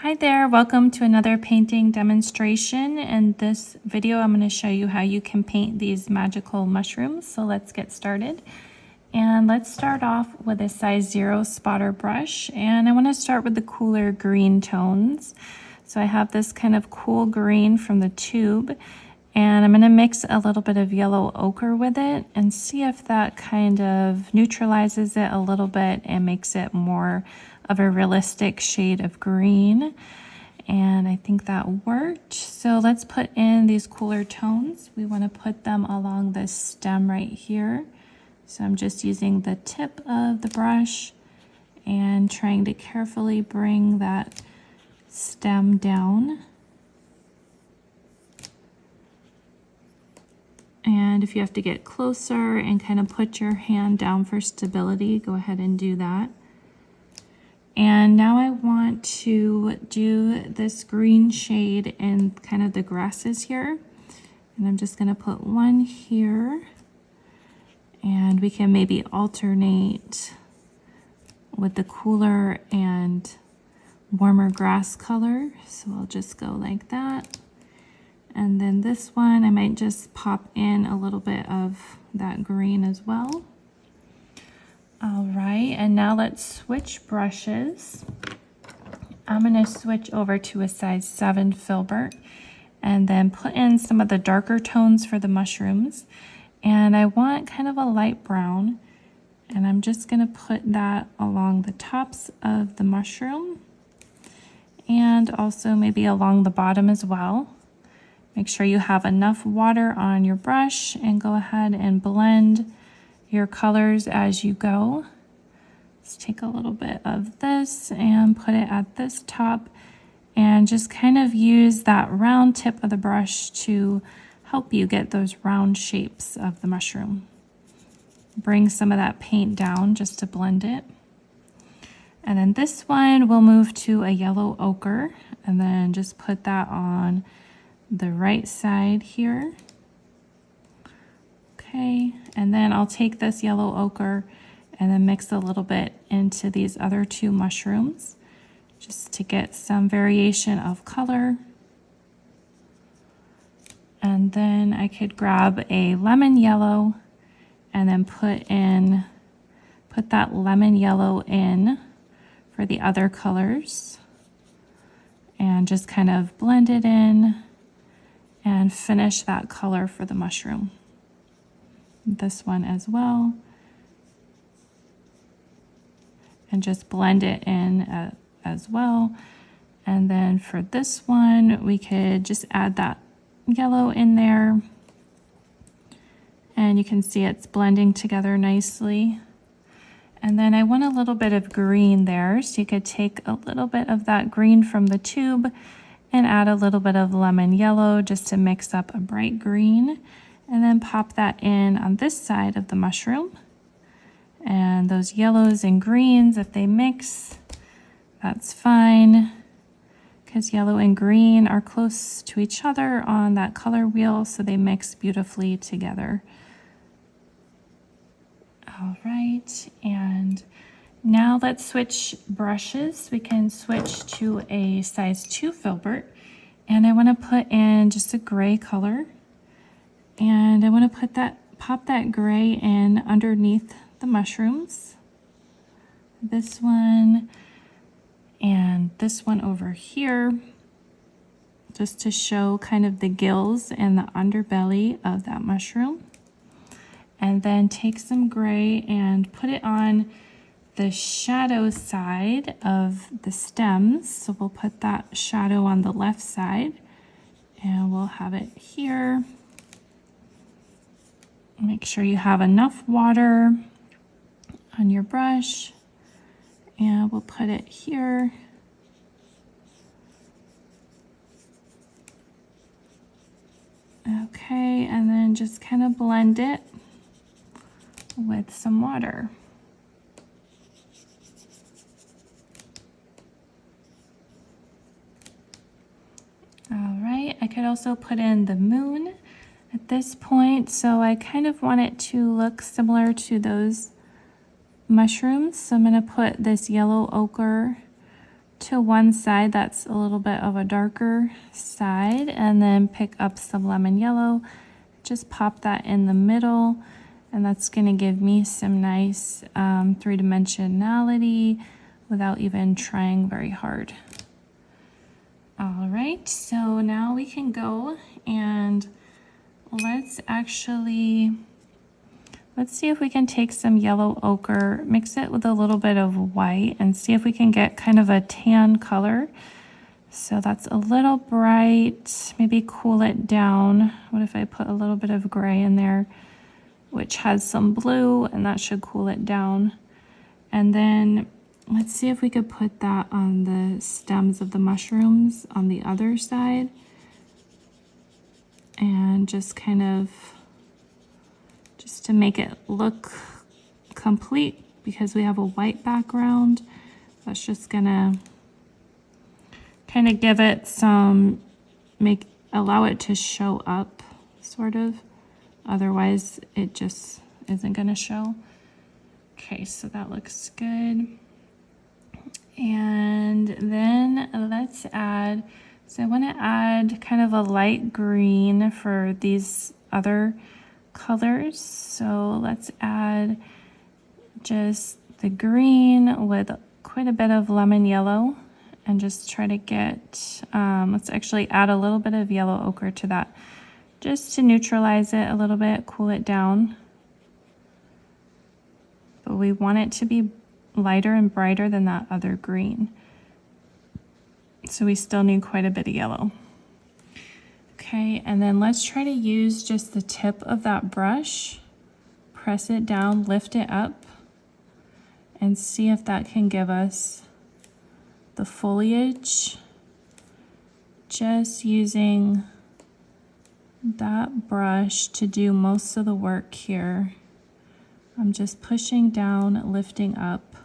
Hi there, welcome to another painting demonstration. In this video, I'm going to show you how you can paint these magical mushrooms. So let's get started. And let's start off with a size 0 spotter brush. And I want to start with the cooler green tones. So I have this kind of cool green from the tube. And I'm going to mix a little bit of yellow ochre with it and see if that kind of neutralizes it a little bit and makes it more of a realistic shade of green. And I think that worked. So let's put in these cooler tones. We want to put them along this stem right here. So I'm just using the tip of the brush and trying to carefully bring that stem down. And if you have to get closer and kind of put your hand down for stability, go ahead and do that. And now I want to do this green shade in kind of the grasses here. And I'm just going to put one here. And we can maybe alternate with the cooler and warmer grass color. So I'll just go like that. And then this one, I might just pop in a little bit of that green as well. All right, and now let's switch brushes. I'm going to switch over to a size 7 filbert and then put in some of the darker tones for the mushrooms. And I want kind of a light brown, and I'm just going to put that along the tops of the mushroom and also maybe along the bottom as well. Make sure you have enough water on your brush and go ahead and blend your colors as you go. Let's take a little bit of this and put it at this top and just kind of use that round tip of the brush to help you get those round shapes of the mushroom. Bring some of that paint down just to blend it. And then this one we'll move to a yellow ochre and then just put that on the right side here. Okay, and then I'll take this yellow ochre and then mix a little bit into these other two mushrooms just to get some variation of color. And then I could grab a lemon yellow and then put that lemon yellow in for the other colors and just kind of blend it in and finish that color for the mushroom. This one as well, and just blend it in as well. And then for this one we could just add that yellow in there, and you can see it's blending together nicely. And then I want a little bit of green there, so you could take a little bit of that green from the tube and add a little bit of lemon yellow just to mix up a bright green. And then pop that in on this side of the mushroom. And those yellows and greens, if they mix, that's fine, because yellow and green are close to each other on that color wheel, so they mix beautifully together. All right, and now let's switch brushes. We can switch to a size 2 filbert, and I want to put in just a gray color. And I want to pop that gray in underneath the mushrooms. This one and this one over here, just to show kind of the gills and the underbelly of that mushroom. And then take some gray and put it on the shadow side of the stems. So we'll put that shadow on the left side and we'll have it here. Make sure you have enough water on your brush, and we'll put it here. Okay, and then just kind of blend it with some water. All right, I could also put in the moon at this point, so I kind of want it to look similar to those mushrooms. So I'm going to put this yellow ochre to one side that's a little bit of a darker side, and then pick up some lemon yellow, just pop that in the middle, and that's going to give me some nice three-dimensionality without even trying very hard. All right, so now we can go and let's see if we can take some yellow ochre, mix it with a little bit of white, and see if we can get kind of a tan color. So that's a little bright, maybe cool it down. What if I put a little bit of gray in there, which has some blue, and that should cool it down. And then let's see if we could put that on the stems of the mushrooms on the other side. And just kind of, just to make it look complete, because we have a white background, that's just gonna kind of give it some, allow it to show up, sort of. Otherwise, it just isn't gonna show. Okay, so that looks good. And then let's add, so I wanna add kind of a light green for these other colors. So let's add just the green with quite a bit of lemon yellow, and just try to get, let's actually add a little bit of yellow ochre to that, just to neutralize it a little bit, cool it down. But we want it to be lighter and brighter than that other green. So we still need quite a bit of yellow. Okay, and then let's try to use just the tip of that brush, press it down, lift it up, and see if that can give us the foliage. Just using that brush to do most of the work here. I'm just pushing down, lifting up,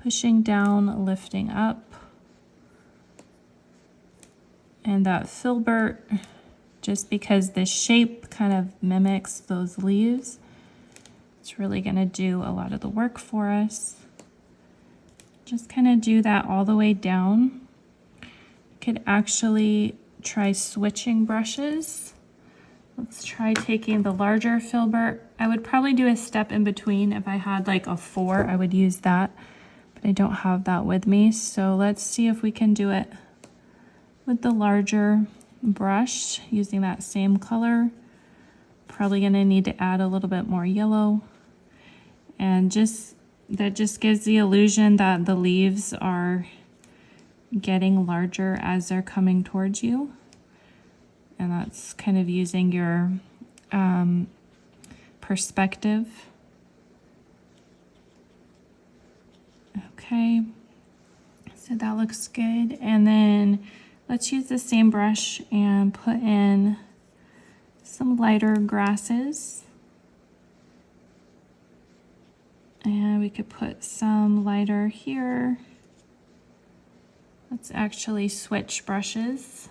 pushing down, lifting up. And that filbert, just because the shape kind of mimics those leaves, it's really gonna do a lot of the work for us. Just kind of do that all the way down. You could actually try switching brushes. Let's try taking the larger filbert. I would probably do a step in between. If I had like a 4, I would use that, but I don't have that with me. So let's see if we can do it with the larger brush using that same color. Probably gonna need to add a little bit more yellow, and that just gives the illusion that the leaves are getting larger as they're coming towards you. And that's kind of using your perspective. Okay, so that looks good. And then let's use the same brush and put in some lighter grasses. And we could put some lighter here. Let's actually switch brushes.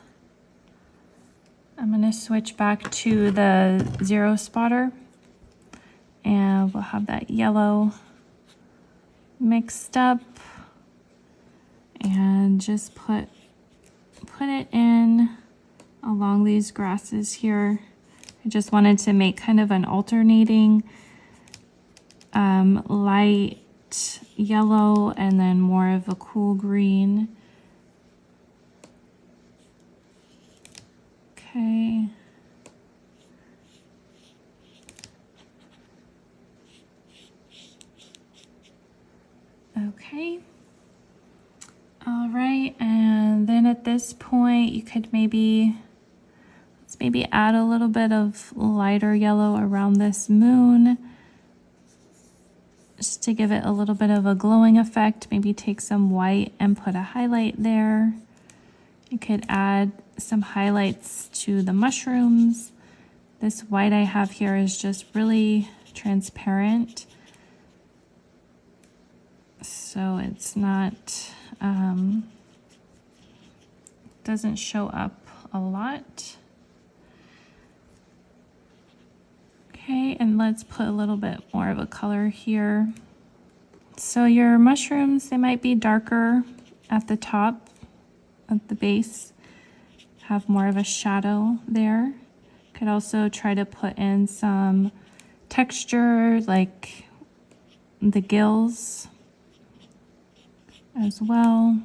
I'm gonna switch back to the 0 spotter, and we'll have that yellow mixed up, and just put it in along these grasses here. I just wanted to make kind of an alternating light yellow and then more of a cool green. Okay. Okay. All right, and then at this point you could let's maybe add a little bit of lighter yellow around this moon, just to give it a little bit of a glowing effect. Maybe take some white and put a highlight there. You could add some highlights to the mushrooms. This white I have here is just really transparent, so it's not doesn't show up a lot. Okay, and let's put a little bit more of a color here. So your mushrooms, they might be darker at the top, at the base, have more of a shadow there. Could also try to put in some texture like the gills as well.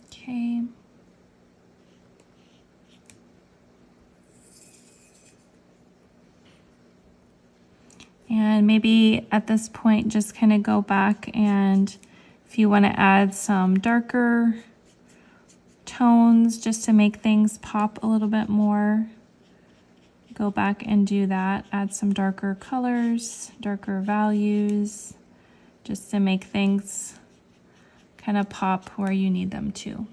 Okay. And maybe at this point, just kind of go back, and if you want to add some darker tones just to make things pop a little bit more, go back and do that. Add some darker colors, darker values, just to make things kind of pop where you need them to.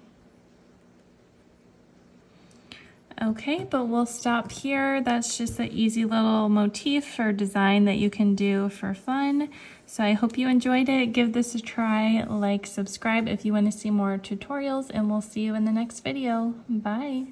Okay, but we'll stop here. That's just an easy little motif or design that you can do for fun. So I hope you enjoyed it. Give this a try, like, subscribe if you want to see more tutorials, and we'll see you in the next video. Bye.